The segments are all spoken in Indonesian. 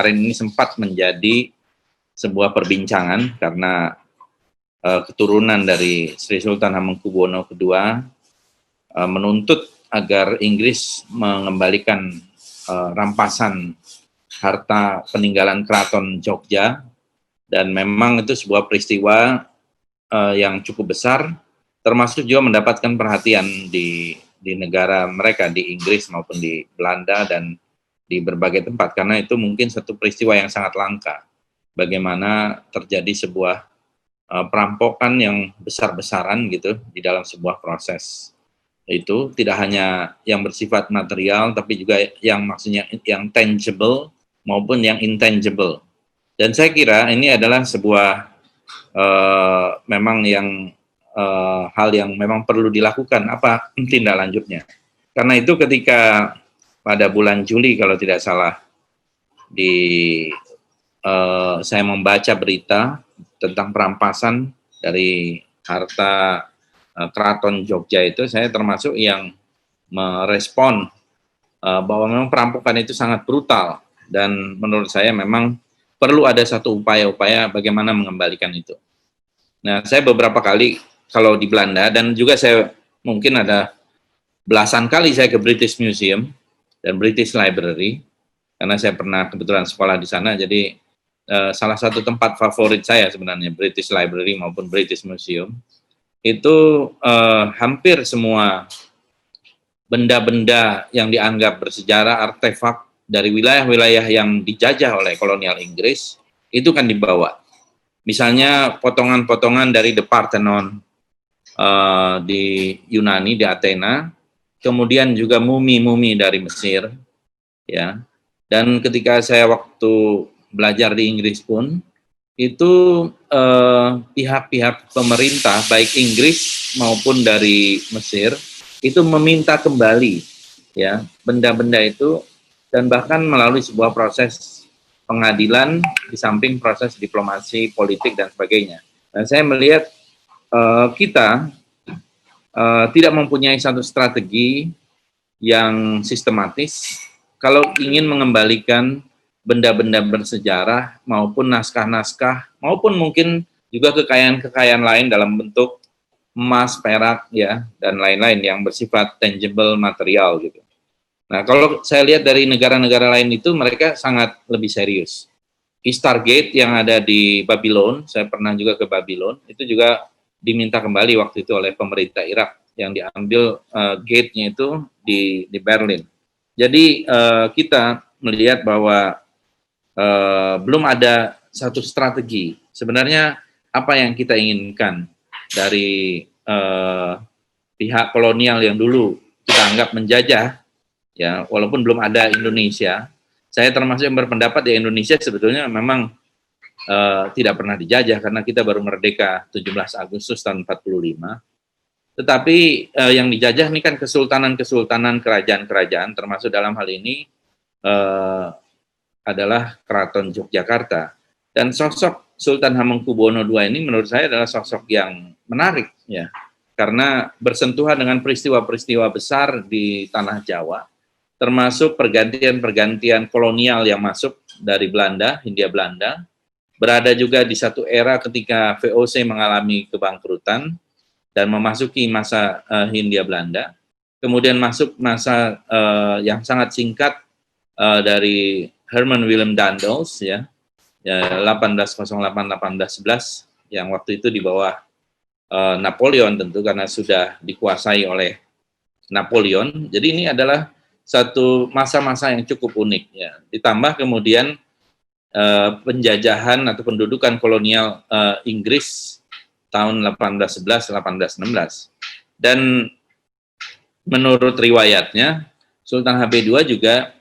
kemarin ini sempat menjadi sebuah perbincangan karena keturunan dari Sri Sultan Hamengkubuwono II menuntut agar Inggris mengembalikan rampasan harta peninggalan Keraton Jogja, dan memang itu sebuah peristiwa yang cukup besar, termasuk juga mendapatkan perhatian di negara mereka, di Inggris maupun di Belanda dan di berbagai tempat, karena itu mungkin satu peristiwa yang sangat langka. Bagaimana terjadi sebuah perampokan yang besar-besaran gitu di dalam sebuah proses. Itu tidak hanya yang bersifat material, tapi juga yang maksudnya yang tangible maupun yang intangible. Dan saya kira ini adalah sebuah memang yang hal yang memang perlu dilakukan, apa tindak lanjutnya. Karena itu ketika pada bulan Juli kalau tidak salah saya membaca berita tentang perampasan dari harta Keraton Jogja itu, saya termasuk yang merespon bahwa memang perampokan itu sangat brutal, dan menurut saya memang perlu ada satu upaya-upaya bagaimana mengembalikan itu. Nah, saya beberapa kali kalau di Belanda, dan juga saya mungkin ada belasan kali saya ke British Museum dan British Library, karena saya pernah kebetulan sekolah di sana, jadi salah satu tempat favorit saya sebenarnya British Library maupun British Museum. Itu hampir semua benda-benda yang dianggap bersejarah, artefak dari wilayah-wilayah yang dijajah oleh kolonial Inggris, itu kan dibawa. Misalnya potongan-potongan dari The Parthenon di Yunani, di Athena, kemudian juga mumi-mumi dari Mesir, ya. Dan ketika saya waktu belajar di Inggris pun, itu pihak-pihak pemerintah, baik Inggris maupun dari Mesir, itu meminta kembali ya benda-benda itu, dan bahkan melalui sebuah proses pengadilan di samping proses diplomasi, politik, dan sebagainya. Dan saya melihat kita tidak mempunyai satu strategi yang sistematis kalau ingin mengembalikan benda-benda bersejarah maupun naskah-naskah maupun mungkin juga kekayaan-kekayaan lain dalam bentuk emas, perak, ya, dan lain-lain yang bersifat tangible material gitu. Nah, kalau saya lihat dari negara-negara lain itu mereka sangat lebih serius. Ishtar Gate yang ada di Babylon, saya pernah juga ke Babylon, itu juga diminta kembali waktu itu oleh pemerintah Irak, yang diambil gate-nya itu di Berlin. Jadi kita melihat bahwa belum ada satu strategi. Sebenarnya apa yang kita inginkan dari pihak kolonial yang dulu kita anggap menjajah, ya, walaupun belum ada Indonesia. Saya termasuk yang berpendapat di Indonesia sebetulnya memang tidak pernah dijajah karena kita baru merdeka 17 Agustus tahun 45. Tetapi yang dijajah ini kan kesultanan-kesultanan, kerajaan-kerajaan, termasuk dalam hal ini adalah Keraton Yogyakarta. Dan sosok Sultan Hamengkubuwono II ini menurut saya adalah sosok yang menarik, ya, karena bersentuhan dengan peristiwa-peristiwa besar di tanah Jawa, termasuk pergantian-pergantian kolonial yang masuk dari Belanda, Hindia Belanda, berada juga di satu era ketika VOC mengalami kebangkrutan dan memasuki masa Hindia Belanda, kemudian masuk masa yang sangat singkat dari Herman Willem Daendels, ya, 1808-1811, yang waktu itu di bawah Napoleon tentu karena sudah dikuasai oleh Napoleon. Jadi ini adalah satu masa-masa yang cukup unik, ya. Ditambah kemudian penjajahan atau pendudukan kolonial Inggris tahun 1811-1816. Dan menurut riwayatnya Sultan HB2 juga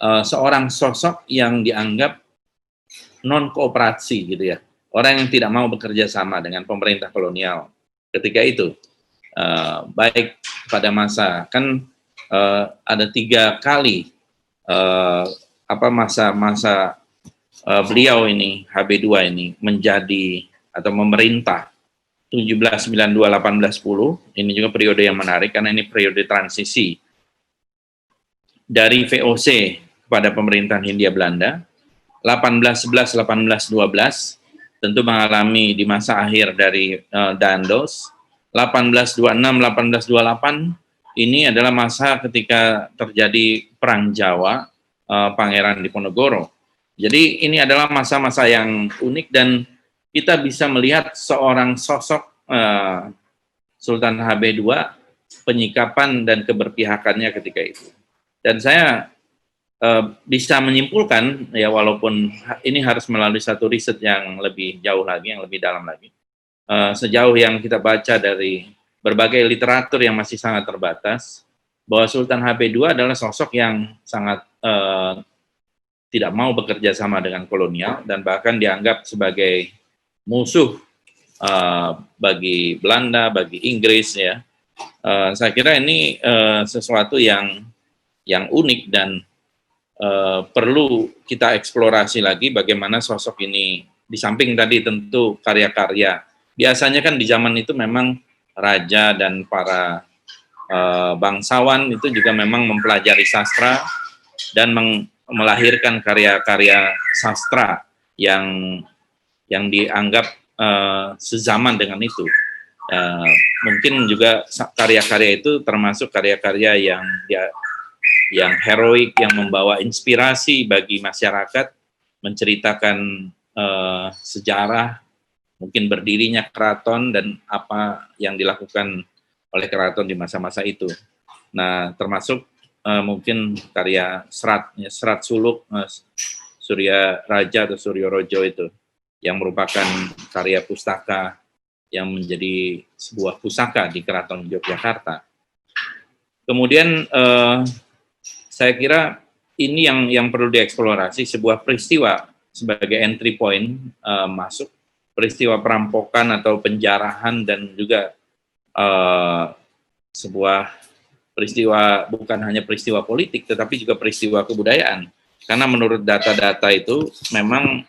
seorang sosok yang dianggap non kooperasi gitu ya, orang yang tidak mau bekerja sama dengan pemerintah kolonial ketika itu, baik pada masa kan ada 3 kali masa-masa beliau ini HB2 ini menjadi atau memerintah 1792-1810. Ini juga periode yang menarik karena ini periode transisi dari VOC pada pemerintahan Hindia Belanda. 1811, 1812 tentu mengalami di masa akhir dari Dandos. 1826, 1828 ini adalah masa ketika terjadi Perang Jawa, Pangeran Diponegoro. Jadi ini adalah masa-masa yang unik dan kita bisa melihat seorang sosok Sultan HB2, penyikapan dan keberpihakannya ketika itu. Dan saya bisa menyimpulkan, ya walaupun ini harus melalui satu riset yang lebih jauh lagi, yang lebih dalam lagi, sejauh yang kita baca dari berbagai literatur yang masih sangat terbatas, bahwa Sultan HP2 adalah sosok yang sangat tidak mau bekerja sama dengan kolonial dan bahkan dianggap sebagai musuh bagi Belanda, bagi Inggris, ya. Saya kira ini sesuatu yang unik dan perlu kita eksplorasi lagi bagaimana sosok ini, di samping tadi tentu karya-karya. Biasanya kan di zaman itu memang raja dan para bangsawan itu juga memang mempelajari sastra dan melahirkan karya-karya sastra yang dianggap sezaman dengan itu. Mungkin juga karya-karya itu termasuk karya-karya yang heroik, yang membawa inspirasi bagi masyarakat, menceritakan sejarah, mungkin berdirinya keraton dan apa yang dilakukan oleh keraton di masa-masa itu. Nah, termasuk mungkin karya Serat Suluk, Surya Raja atau Suryo Rojo itu, yang merupakan karya pustaka yang menjadi sebuah pusaka di Keraton Yogyakarta. Kemudian saya kira ini yang perlu dieksplorasi, sebuah peristiwa sebagai entry point masuk, peristiwa perampokan atau penjarahan dan juga sebuah peristiwa, bukan hanya peristiwa politik tetapi juga peristiwa kebudayaan. Karena menurut data-data itu memang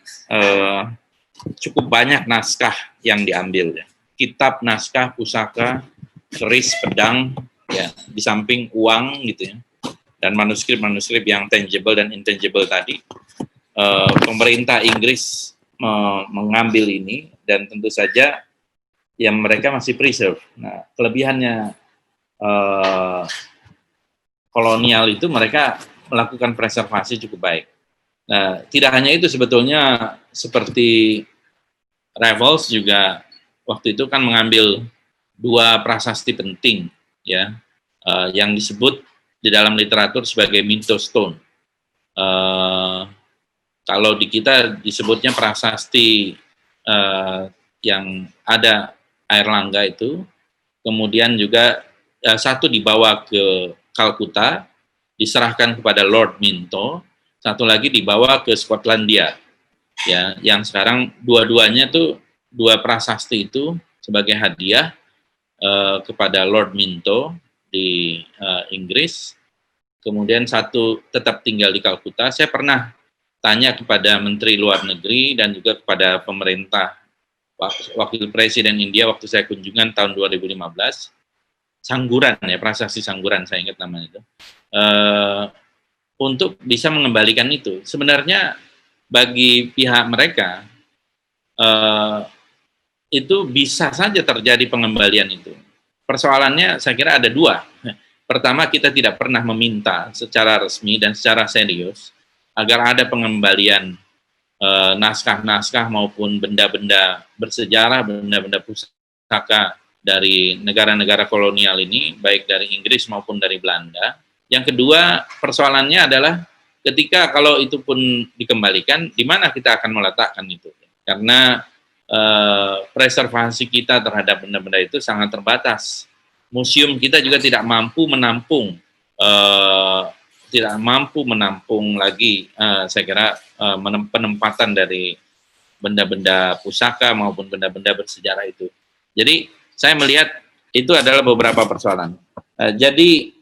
cukup banyak naskah yang diambil, ya. Kitab, naskah, pusaka, keris, pedang, ya, di samping uang gitu ya. Dan manuskrip-manuskrip yang tangible dan intangible tadi. Pemerintah Inggris mengambil ini dan tentu saja yang mereka masih preserve. Nah, kelebihannya kolonial itu mereka melakukan preservasi cukup baik. Nah, tidak hanya itu, sebetulnya seperti Raffles juga waktu itu kan mengambil dua prasasti penting, ya, yang disebut di dalam literatur sebagai Minto Stone. Kalau di kita disebutnya prasasti yang ada air langga itu, kemudian juga satu dibawa ke Kalkuta, diserahkan kepada Lord Minto, satu lagi dibawa ke Skotlandia, ya, yang sekarang dua-duanya tuh, dua prasasti itu sebagai hadiah kepada Lord Minto di Inggris, kemudian satu tetap tinggal di Kalkuta. Saya pernah tanya kepada Menteri Luar Negeri dan juga kepada pemerintah Wakil Presiden India waktu saya kunjungan tahun 2015, Sangguran, ya, prasasti Sangguran, saya ingat namanya itu, untuk bisa mengembalikan itu. Sebenarnya bagi pihak mereka itu bisa saja terjadi pengembalian itu. Persoalannya saya kira ada dua. Pertama, kita tidak pernah meminta secara resmi dan secara serius agar ada pengembalian naskah-naskah maupun benda-benda bersejarah, benda-benda pusaka dari negara-negara kolonial ini, baik dari Inggris maupun dari Belanda. Yang kedua, persoalannya adalah ketika kalau itu pun dikembalikan, di mana kita akan meletakkan itu? Karena preservasi kita terhadap benda-benda itu sangat terbatas. Museum kita juga tidak mampu menampung lagi, saya kira, penempatan dari benda-benda pusaka maupun benda-benda bersejarah itu. Jadi saya melihat itu adalah beberapa persoalan. Jadi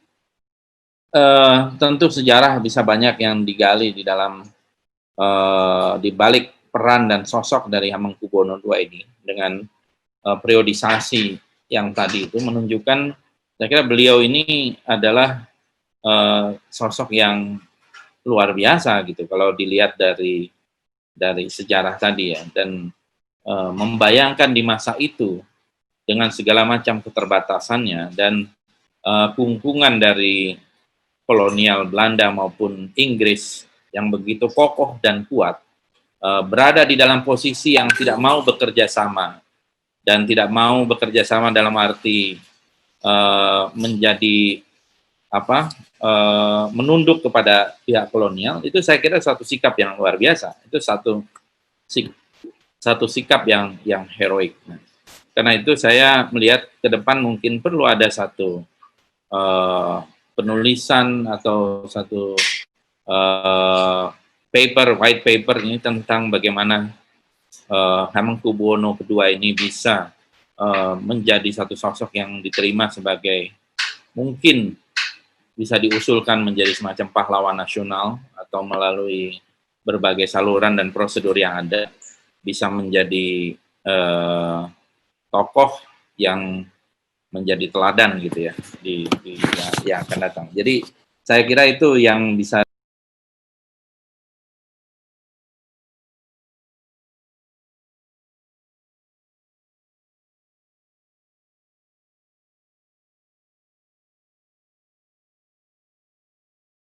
tentu sejarah bisa banyak yang digali di dalam di balik peran dan sosok dari Hamengkubuwono II ini, dengan periodisasi yang tadi itu menunjukkan, saya kira beliau ini adalah sosok yang luar biasa gitu. Kalau dilihat dari dari sejarah tadi ya, dan membayangkan di masa itu dengan segala macam keterbatasannya dan kungkungan dari kolonial Belanda maupun Inggris yang begitu kokoh dan kuat, berada di dalam posisi yang tidak mau bekerja sama, dan tidak mau bekerja sama dalam arti menjadi apa, menunduk kepada pihak kolonial. Itu saya kira satu sikap yang luar biasa. Itu satu sikap yang heroik. Nah, karena itu saya melihat ke depan mungkin perlu ada satu penulisan atau satu white paper ini tentang bagaimana Hamengkubuwono II ini bisa menjadi satu sosok yang diterima sebagai, mungkin bisa diusulkan menjadi semacam pahlawan nasional, atau melalui berbagai saluran dan prosedur yang ada bisa menjadi tokoh yang menjadi teladan gitu ya di yang akan datang. Jadi saya kira itu yang bisa